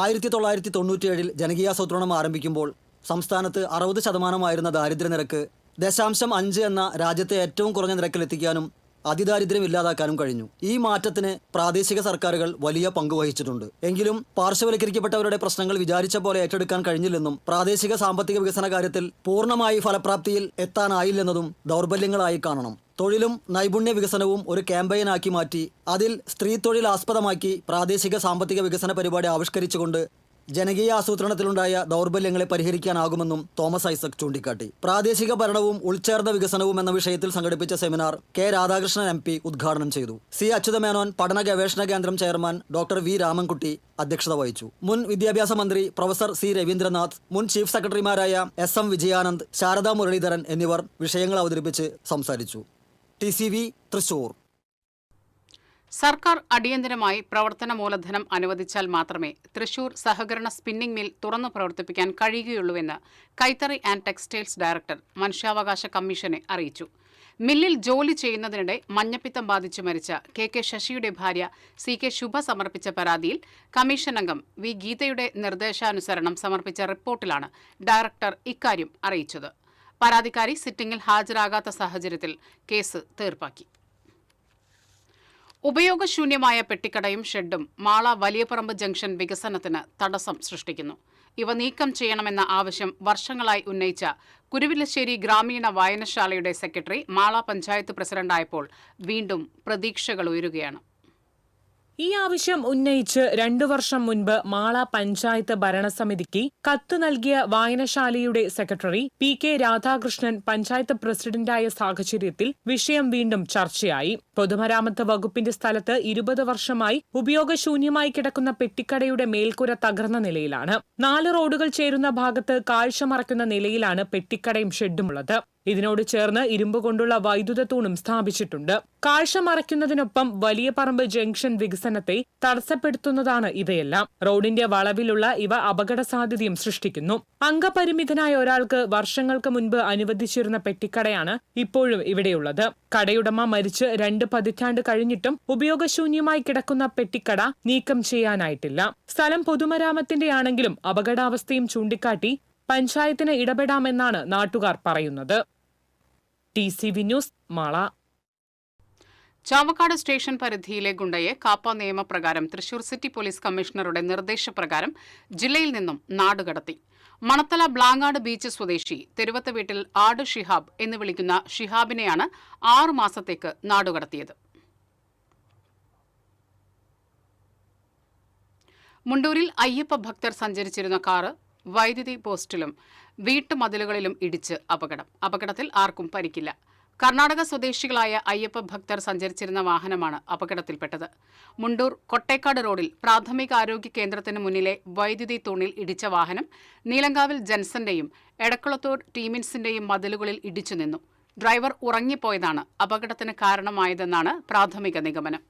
1997 ജനകീയാസൂത്രണം ആരംഭിക്കുമ്പോൾ സംസ്ഥാനത്ത് 60% ദാരിദ്ര്യ നിരക്ക് 0.5 എന്ന രാജ്യത്തെ ഏറ്റവും കുറഞ്ഞ നിരക്കിലെത്തിക്കാനും അതിദാരിദ്ര്യം ഇല്ലാതാക്കാനും കഴിഞ്ഞു. ഈ മാറ്റത്തിന് പ്രാദേശിക സർക്കാരുകൾ വലിയ പങ്ക് വഹിച്ചിട്ടുണ്ട്. എങ്കിലും പാർശ്വവൽക്കരിക്കപ്പെട്ടവരുടെ പ്രശ്നങ്ങൾ വിചാരിച്ച പോലെ ഏറ്റെടുക്കാൻ കഴിഞ്ഞില്ലെന്നും പ്രാദേശിക സാമ്പത്തിക വികസന കാര്യത്തിൽ പൂർണ്ണമായി ഫലപ്രാപ്തിയിൽ എത്താനായില്ലെന്നതും ദൗർബല്യങ്ങളായി കാണണം. തൊഴിലും നൈപുണ്യ വികസനവും ഒരു ക്യാമ്പയിനാക്കി മാറ്റി അതിൽ സ്ത്രീ തൊഴിൽ ആസ്പദമാക്കി പ്രാദേശിക സാമ്പത്തിക വികസന പരിപാടി ആവിഷ്കരിച്ചുകൊണ്ട് ജനകീയ ആസൂത്രണത്തിലുണ്ടായ ദൗർബല്യങ്ങളെ പരിഹരിക്കാനാകുമെന്നും തോമസ് ഐസക് ചൂണ്ടിക്കാട്ടി. പ്രാദേശിക ഭരണവും ഉൾച്ചേർന്ന വികസനവും എന്ന വിഷയത്തിൽ സംഘടിപ്പിച്ച സെമിനാർ കെ രാധാകൃഷ്ണൻ MP ഉദ്ഘാടനം ചെയ്തു. സി അച്യുതമേനോൻ പഠന ഗവേഷണ കേന്ദ്രം ചെയർമാൻ ഡോക്ടർ വി രാമൻകുട്ടി അധ്യക്ഷത വഹിച്ചു. മുൻ വിദ്യാഭ്യാസ മന്ത്രി പ്രൊഫസർ സി രവീന്ദ്രനാഥ്, മുൻ ചീഫ് സെക്രട്ടറിമാരായ SM വിജയാനന്ദ്, ശാരദാ മുരളീധരൻ എന്നിവർ വിഷയങ്ങൾ അവതരിപ്പിച്ച് സംസാരിച്ചു. TCV തൃശൂർ. സർക്കാർ അടിയന്തരമായി പ്രവർത്തന മൂലധനം അനുവദിച്ചാൽ മാത്രമേ തൃശൂർ സഹകരണ സ്പിന്നിംഗ് മിൽ തുറന്നു പ്രവർത്തിപ്പിക്കാൻ കഴിയുകയുള്ളൂവെന്ന് കൈത്തറി ആൻഡ് ടെക്സ്റ്റൈൽസ് ഡയറക്ടർ മനുഷ്യാവകാശ കമ്മീഷനെ അറിയിച്ചു. മില്ലിൽ ജോലി ചെയ്യുന്നതിനിടെ മഞ്ഞപ്പിത്തം ബാധിച്ചു മരിച്ച KK ശശിയുടെ ഭാര്യ CK ശുഭ സമർപ്പിച്ച പരാതിയിൽ കമ്മീഷൻ അംഗം വി ഗീതയുടെ നിർദ്ദേശാനുസരണം സമർപ്പിച്ച റിപ്പോർട്ടിലാണ് ഡയറക്ടർ ഇക്കാര്യം അറിയിച്ചത്. പരാതിക്കാരി സിറ്റിംഗിൽ ഹാജരാകാത്ത സാഹചര്യത്തിൽ കേസ് തീർപ്പാക്കി. ഉപയോഗശൂന്യമായ പെട്ടിക്കടയും ഷെഡും മാള വലിയപറമ്പ് ജംഗ്ഷൻ വികസനത്തിന് തടസ്സം സൃഷ്ടിക്കുന്നു. ഇവ നീക്കം ചെയ്യണമെന്ന ആവശ്യം വർഷങ്ങളായി ഉന്നയിച്ച കുരുവിലശ്ശേരി ഗ്രാമീണ വായനശാലയുടെ സെക്രട്ടറി മാള പഞ്ചായത്ത് പ്രസിഡന്റായപ്പോൾ വീണ്ടും പ്രതീക്ഷകൾ ഉയരുകയാണ്. ഈ ആവശ്യം ഉന്നയിച്ച് 2 വർഷം മുൻപ് മാള പഞ്ചായത്ത് ഭരണസമിതിക്ക് കത്ത് നൽകിയ വായനശാലയുടെ സെക്രട്ടറി PK രാധാകൃഷ്ണൻ പഞ്ചായത്ത് പ്രസിഡന്റായ സാഹചര്യത്തിൽ വിഷയം വീണ്ടും ചർച്ചയായി. പൊതുമരാമത്ത് വകുപ്പിന്റെ സ്ഥലത്ത് 20 വർഷമായി ഉപയോഗശൂന്യമായി കിടക്കുന്ന പെട്ടിക്കടയുടെ മേൽക്കൂര തകർന്ന നിലയിലാണ്. 4 റോഡുകൾ ചേരുന്ന ഭാഗത്ത് കാഴ്ച മറയ്ക്കുന്ന നിലയിലാണ് പെട്ടിക്കടയും ഷെഡുമുള്ളത്. ഇതിനോട് ചേർന്ന് ഇരുമ്പ് കൊണ്ടുള്ള വൈദ്യുത തൂണും സ്ഥാപിച്ചിട്ടുണ്ട്. കാഴ്ച മറയ്ക്കുന്നതിനൊപ്പം വലിയ പറമ്പ് ജംഗ്ഷൻ വികസനത്തെ തടസ്സപ്പെടുത്തുന്നതാണ് ഇവയെല്ലാം. റോഡിന്റെ വളവിലുള്ള ഇവ അപകട സാധ്യതയും സൃഷ്ടിക്കുന്നു. അംഗപരിമിതനായ ഒരാൾക്ക് വർഷങ്ങൾക്ക് മുൻപ് അനുവദിച്ചിരുന്ന പെട്ടിക്കടയാണ് ഇപ്പോഴും ഇവിടെയുള്ളത്. കടയുടമ മരിച്ച് 2 പതിറ്റാണ്ട് കഴിഞ്ഞിട്ടും ഉപയോഗശൂന്യമായി കിടക്കുന്ന പെട്ടിക്കട നീക്കം ചെയ്യാനായിട്ടില്ല. സ്ഥലം പൊതുമരാമത്തിന്റെയാണെങ്കിലും അപകടാവസ്ഥയും ചൂണ്ടിക്കാട്ടി പഞ്ചായത്തിന് ഇടപെടാമെന്നാണ് നാട്ടുകാർ പറയുന്നത്. TCV news, Mala. Chavakkad station പരിധിയിലെ ഗുണ്ടയെ കാപ്പ നിയമപ്രകാരം തൃശൂർ സിറ്റി പോലീസ് കമ്മീഷണറുടെ നിർദ്ദേശപ്രകാരം ജില്ലയിൽ നിന്നും നാടുകടത്തി. മണത്തല ബ്ലാങ്ങാട് ബീച്ച് സ്വദേശി തെരുവത്ത് വീട്ടിൽ ആട് ഷിഹാബ് എന്ന് വിളിക്കുന്ന ഷിഹാബിനെയാണ് 6 മാസത്തേക്ക് നാടുകടത്തിയത്. മുണ്ടൂരിൽ അയ്യപ്പ ഭക്തർ സഞ്ചരിച്ചിരുന്ന കാറ് വൈദ്യുതി പോസ്റ്റിലും വീട്ടുമതിലുകളിലും ഇടിച്ച് അപകടത്തിൽ ആർക്കും പരിക്കില്ല. കർണാടക സ്വദേശികളായ അയ്യപ്പ ഭക്തർ സഞ്ചരിച്ചിരുന്ന വാഹനമാണ് അപകടത്തിൽപ്പെട്ടത്. മുണ്ടൂർ കൊട്ടേക്കാട് റോഡിൽ പ്രാഥമികാരോഗ്യ കേന്ദ്രത്തിന് മുന്നിലെ വൈദ്യുതി തൂണിൽ ഇടിച്ച വാഹനം നീലങ്കാവിൽ ജൻസന്റെയും എടക്കുളത്തൂർ ടീമിൻസിന്റെയും മതിലുകളിൽ ഇടിച്ചു നിന്നു. ഡ്രൈവർ ഉറങ്ങിപ്പോയതാണ് അപകടത്തിന് കാരണമായതെന്നാണ് പ്രാഥമിക നിഗമനം.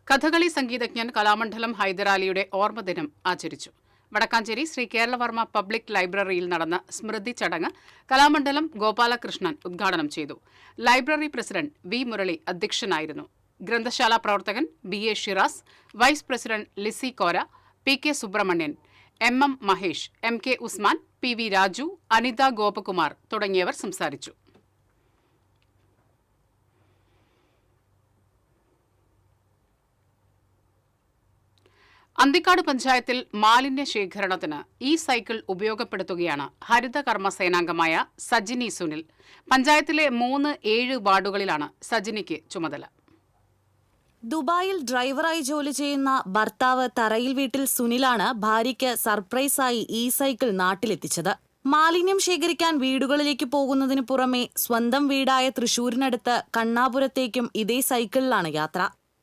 കഥകളി സംഗീതജ്ഞൻ കലാമണ്ഡലം ഹൈദരാലിയുടെ ഓർമ്മദിനം ആചരിച്ചു. വടക്കാഞ്ചേരി ശ്രീ കേരളവർമ്മ പബ്ലിക് ലൈബ്രറിയിൽ നടന്ന സ്മൃതി ചടങ്ങ് കലാമണ്ഡലം ഗോപാലകൃഷ്ണൻ ഉദ്ഘാടനം ചെയ്തു. ലൈബ്രറി പ്രസിഡന്റ് വി മുരളി അധ്യക്ഷനായിരുന്നു. ഗ്രന്ഥശാല പ്രവർത്തകൻ BA Shiraz, vice president Lissy Kora, PK Subramanian, MM Mahesh, MK Usman, PV Raju, Anitha Gopakumar തുടങ്ങിയവർ സംസാരിച്ചു. അന്തിക്കാട് പഞ്ചായത്തിൽ മാലിന്യ ശേഖരണത്തിന് സൈക്കിൾ ഉപയോഗപ്പെടുത്തുകയാണ് ഹരിതകർമ്മ സേനാംഗമായ സജിനി സുനിൽ. പഞ്ചായത്തിലെ 3-7 വാർഡുകളിലാണ് സജിനിക്ക് ചുമതല. ദുബായിൽ ഡ്രൈവറായി ജോലി ചെയ്യുന്ന ഭർത്താവ് തറയിൽ വീട്ടിൽ സുനിലാണ് ഭാര്യയ്ക്ക് സർപ്രൈസായി സൈക്കിൾ നാട്ടിലെത്തിച്ചത്. മാലിന്യം ശേഖരിക്കാൻ വീടുകളിലേക്ക് പോകുന്നതിന് പുറമെ സ്വന്തം വീടായ തൃശൂരിനടുത്ത് കണ്ണാപുരത്തേക്കും ഇതേ സൈക്കിളിലാണ് യാത്ര.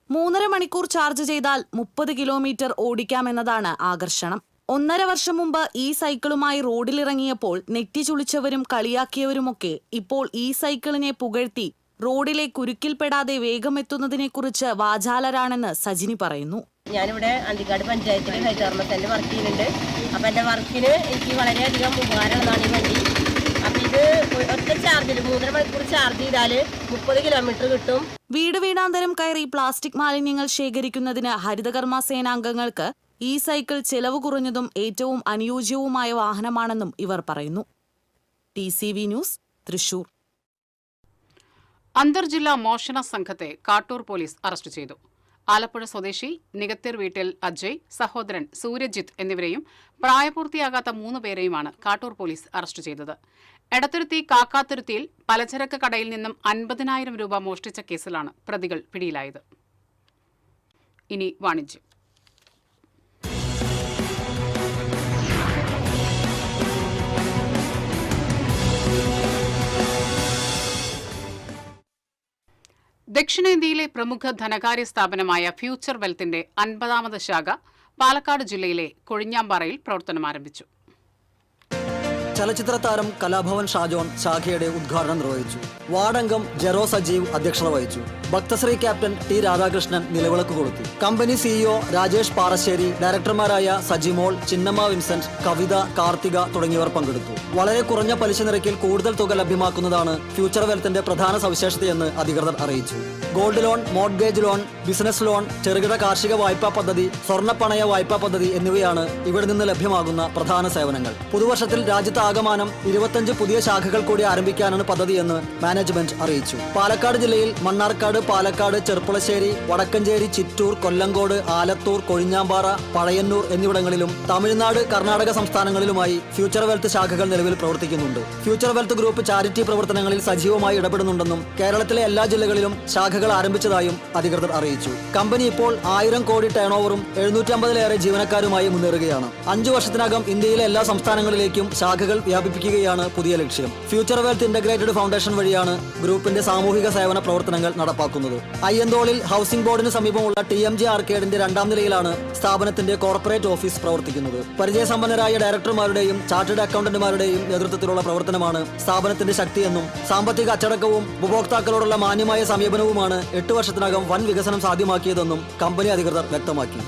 3.5 മണിക്കൂർ ചാർജ് ചെയ്താൽ 30 കിലോമീറ്റർ ഓടിക്കാമെന്നതാണ് ആകർഷണം. 1.5 വർഷം മുമ്പ് സൈക്കിളുമായി റോഡിലിറങ്ങിയപ്പോൾ നെറ്റി ചുളിച്ചവരും കളിയാക്കിയവരുമൊക്കെ ഇപ്പോൾ സൈക്കിളിനെ പുകഴ്ത്തി റോഡിലെ കുരുക്കിൽപ്പെടാതെ വേഗമെത്തുന്നതിനെക്കുറിച്ച് വാചാലരാണെന്ന് സജിനി പറയുന്നു. ഞാനിവിടെ അന്തിക്കാട് പഞ്ചായത്തിൽ ഹരിതകർമ്മ സെന്ററിൽ വർക്ക് ചെയ്യുന്നുണ്ട്. അപ്പം എൻ്റെ വർക്കിന് എനിക്ക് വളരെയധികം ഉപകാരമുള്ളതാണ് ഈ വണ്ടി. അപ്പം ഇത് ഒറ്റ ചാർജിൽ 3.5 മണിക്കൂർ ചാർജ് ചെയ്താൽ 30 കിലോമീറ്റർ കിട്ടും. വീടാന്തരം കയറി പ്ലാസ്റ്റിക് മാലിന്യങ്ങൾ ശേഖരിക്കുന്നതിന് ഹരിതകർമ്മ സേനാംഗങ്ങൾക്ക് സൈക്കിൾ ചെലവ് കുറഞ്ഞതും ഏറ്റവും അനുയോജ്യവുമായ വാഹനമാണെന്നും ഇവർ പറയുന്നു. TCV news, Thrissur. അന്തർജില്ലാ മോഷണ സംഘത്തെ കാട്ടൂർ പോലീസ് അറസ്റ്റ് ചെയ്തു. ആലപ്പുഴ സ്വദേശി നികത്തിർ വീട്ടിൽ അജയ്, സഹോദരൻ സൂര്യജിത്ത് എന്നിവരെയും പ്രായപൂർത്തിയാകാത്ത 3 പേരെയുമാണ് കാട്ടൂർ പോലീസ് അറസ്റ്റ് ചെയ്തത്. എടത്തുരുത്തി കാക്കാത്തുരുത്തിയിൽ പലചരക്ക് കടയിൽ നിന്നും 50,000 രൂപ മോഷ്ടിച്ച കേസിലാണ് പ്രതികൾ പിടിയിലായത്. ഇനി വാണിജ്യം. ദക്ഷിണേന്ത്യയിലെ പ്രമുഖ ധനകാര്യ സ്ഥാപനമായ ഫ്യൂച്ചർ വെൽത്തിന്റെ 50ാമത് ശാഖ പാലക്കാട് ജില്ലയിലെ കൊഴിഞ്ഞാമ്പാറയിൽ പ്രവർത്തനമാരംഭിച്ചു. ചലച്ചിത്ര താരം കലാഭവൻ ഷാജോൺ ശാഖയുടെ ഉദ്ഘാടനം നിർവഹിച്ചു. വാർഡംഗം ജെറോ സജീവ് അധ്യക്ഷത വഹിച്ചു. ഭക്തശ്രീ ക്യാപ്റ്റൻ T രാധാകൃഷ്ണൻ നിലവിളക്ക് കൊളുത്തി. കമ്പനി CEO രാജേഷ് പാറശ്ശേരി, ഡയറക്ടർമാരായ സജിമോൾ, ചിന്നമ്മ വിൻസെന്റ്, കവിത, കാർത്തിക തുടങ്ങിയവർ പങ്കെടുത്തു. വളരെ കുറഞ്ഞ പലിശ നിരക്കിൽ കൂടുതൽ തുക ലഭ്യമാക്കുന്നതാണ് ഫ്യൂച്ചർ വെൽത്തിന്റെ പ്രധാന സവിശേഷതയെന്ന് അധികൃതർ അറിയിച്ചു. Gold loan, mortgage loan, business loan, ചെറുകിട കാർഷിക വായ്പാ പദ്ധതി, സ്വർണ്ണപ്പണയ വായ്പാ പദ്ധതി എന്നിവയാണ് ഇവിടെ നിന്ന് ലഭ്യമാകുന്ന പ്രധാന സേവനങ്ങൾ. പുതുവർഷത്തിൽ രാജ്യത്ത് ആകമാനം 25 പുതിയ ശാഖകൾ കൂടി ആരംഭിക്കാനാണ് പദ്ധതിയെന്ന് മാനേജ്മെന്റ് അറിയിച്ചു. പാലക്കാട് ജില്ലയിൽ മണ്ണാർക്കാട്, പാലക്കാട്, ചെർപ്പുളശ്ശേരി, വടക്കഞ്ചേരി, ചിറ്റൂർ, കൊല്ലങ്കോട്, ആലത്തൂർ, കൊഴിഞ്ഞാമ്പാറ, പഴയന്നൂർ എന്നിവിടങ്ങളിലും തമിഴ്നാട്, കർണാടക സംസ്ഥാനങ്ങളിലുമായി ഫ്യൂച്ചർ വെൽത്ത് ശാഖകൾ നിലവിൽ പ്രവർത്തിക്കുന്നുണ്ട്. ഫ്യൂച്ചർ വെൽത്ത് ഗ്രൂപ്പ് ചാരിറ്റി പ്രവർത്തനങ്ങളിൽ സജീവമായി ഇടപെടുന്നുണ്ടെന്നും കേരളത്തിലെ എല്ലാ ജില്ലകളിലും ശാഖകൾ ആരംഭിച്ചതായും അധികൃതർ അറിയിച്ചു. കമ്പനി ഇപ്പോൾ 1000 കോടി ടേൺ ഓവറും 750-ലേറെ ജീവനക്കാരുമായി മുന്നേറുകയാണ്. 5 വർഷത്തിനകം ഇന്ത്യയിലെ എല്ലാ സംസ്ഥാനങ്ങളിലേക്കും ശാഖകൾ വ്യാപിപ്പിക്കുകയാണ് പുതിയ ലക്ഷ്യം. ഫ്യൂച്ചർ വെൽത്ത് ഇന്റഗ്രേറ്റഡ് ഫൗണ്ടേഷൻ വഴിയാണ് നേതൃത്വത്തിലാണ് ഗ്രൂപ്പിന്റെ സാമൂഹിക സേവന പ്രവർത്തനങ്ങൾ നടപ്പാക്കുന്നത്. അയ്യന്തോളിൽ ഹൗസിംഗ് ബോർഡിന് സമീപമുള്ള TMG ആർക്കേഡിന്റെ 2ാം നിലയിലാണ് സ്ഥാപനത്തിന്റെ കോർപ്പറേറ്റ് ഓഫീസ് പ്രവർത്തിക്കുന്നത്. പരിചയസമ്പന്നരായ ഡയറക്ടർമാരുടെയും ചാർട്ടേഡ് അക്കൗണ്ടന്റുമാരുടെയും നേതൃത്വത്തിലുള്ള പ്രവർത്തനമാണ് സ്ഥാപനത്തിന്റെ ശക്തിയെന്നും സാമ്പത്തിക അച്ചടക്കവും ഉപഭോക്താക്കളോടുള്ള മാന്യമായ സമീപനവുമാണ് 8 വർഷത്തിനകം വൻ വികസനം സാധ്യമാക്കിയതെന്നും കമ്പനി അധികൃതർ വ്യക്തമാക്കി.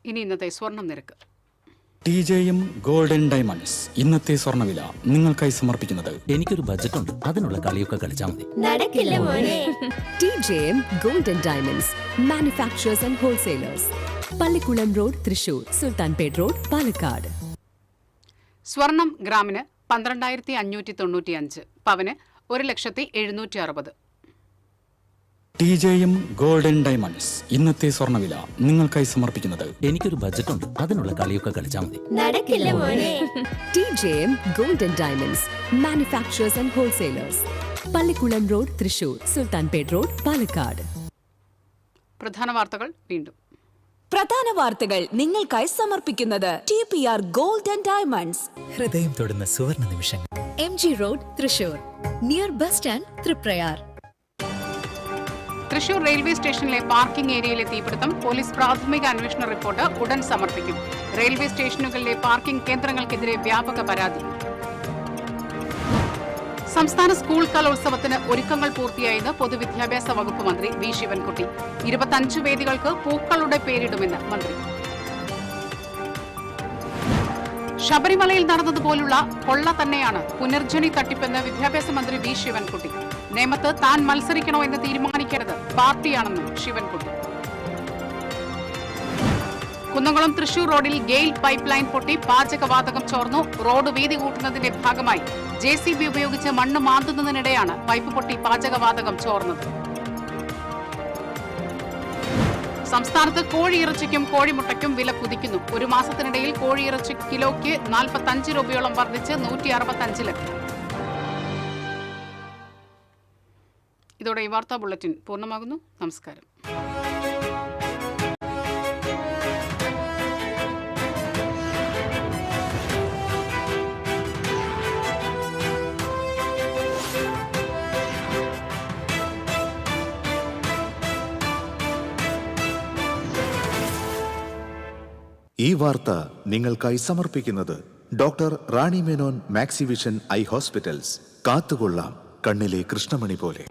ഇനി ഇന്നത്തെ സ്വർണം നിരക്ക്. TJM ഗോൾഡൻ ഡയമണ്ട്സ് ഇന്നത്തെ സ്വർണ്ണവില നിങ്ങൾക്കായി സമർപ്പിക്കുന്നത് എനിക്കൊരു ബജറ്റ് ഉണ്ട്, അതിനുള്ള കളിയൊക്കെ കളിച്ചാൽ മതി. നടക്കില്ല മോനെ. TJM golden diamonds manufacturers and wholesalers, Pallikkulam road, Thrissur, Sultanpet road, Palakkad. സ്വർണം ഗ്രാമിന് 12,595, പവന് 1,760,000. TJM ഗോൾഡൻ ഡയമണ്ട്സ് ഇന്നത്തെ സ്വർണ്ണവില നിങ്ങൾക്കായി സമർപ്പിക്കുന്നത് എനിക്കൊരു ബജറ്റ് ഉണ്ട്, അതിനുള്ള കളിയൊക്കെ കളിച്ചാൽ മതി. നടക്കില്ല മോനെ. TJM golden diamonds manufacturers and wholesalers, Pallikkulam road, Thrissur, Sultanpet road, Palakkad. പ്രധാന വാർത്തകൾ വീണ്ടും. പ്രധാന വാർത്തകൾ നിങ്ങൾക്കായി സമർപ്പിക്കുന്നത് TPR ഗോൾഡൻ ഡയമണ്ട്സ്. ഹൃദയം തൊടുന്ന സുവർണ നിമിഷങ്ങൾ. MG road, Thrissur, near bus stand, Triprayar. Thrissur railway സ്റ്റേഷനിലെ പാർക്കിംഗ് ഏരിയയിലെ തീപിടുത്തം. പോലീസ് പ്രാഥമിക അന്വേഷണ റിപ്പോർട്ട് ഉടൻ സമർപ്പിക്കും. റെയിൽവേ സ്റ്റേഷനുകളിലെ പാർക്കിംഗ് കേന്ദ്രങ്ങൾക്കെതിരെ വ്യാപക പരാതി. സംസ്ഥാന സ്കൂൾ കലോത്സവത്തിന് ഒരുക്കങ്ങൾ പൂർത്തിയായെന്ന് പൊതുവിദ്യാഭ്യാസ വകുപ്പ് മന്ത്രി വി ശിവൻകുട്ടി. 25 വേദികൾക്ക് പൂക്കളുടെ പേരിടുമെന്ന് മന്ത്രി. ശബരിമലയിൽ നടന്നതുപോലുള്ള കൊള്ള തന്നെയാണ് പുനർജനി തട്ടിപ്പെന്ന് വിദ്യാഭ്യാസ മന്ത്രി വി ശിവൻകുട്ടി. നേമത്ത് താൻ മത്സരിക്കണോ എന്ന് തീരുമാനിക്കരുത്, പാർട്ടിയാണെന്നും ശിവൻകുട്ടി. കുന്നംകുളം തൃശൂർ റോഡിൽ ഗെയിൽ പൈപ്പ് ലൈൻ പൊട്ടി പാചകവാതകം ചോർന്നു. റോഡ് വീതി കൂട്ടുന്നതിന്റെ ഭാഗമായി JCB ഉപയോഗിച്ച് മണ്ണ് മാന്തുന്നതിനിടെയാണ് പൈപ്പ് പൊട്ടി പാചകവാതകം ചോർന്നത്. സംസ്ഥാനത്ത് കോഴിയിറച്ചിക്കും കോഴിമുട്ടയ്ക്കും വില കുതിക്കുന്നു. ഒരു മാസത്തിനിടയിൽ കോഴിയിറച്ചി കിലോയ്ക്ക് 45 രൂപയോളം വർദ്ധിച്ച് 165 ഇതോടെ ഈ വാർത്താ ബുള്ളറ്റിൻ പൂർണ്ണമാകുന്നു. നമസ്കാരം. ഈ വാർത്ത നിങ്ങൾക്കായി സമർപ്പിക്കുന്നത് doctor Rani Menon Maxivision I hospitals. കാത്തുകൊള്ളാം കണ്ണിലെ കൃഷ്ണമണി പോലെ.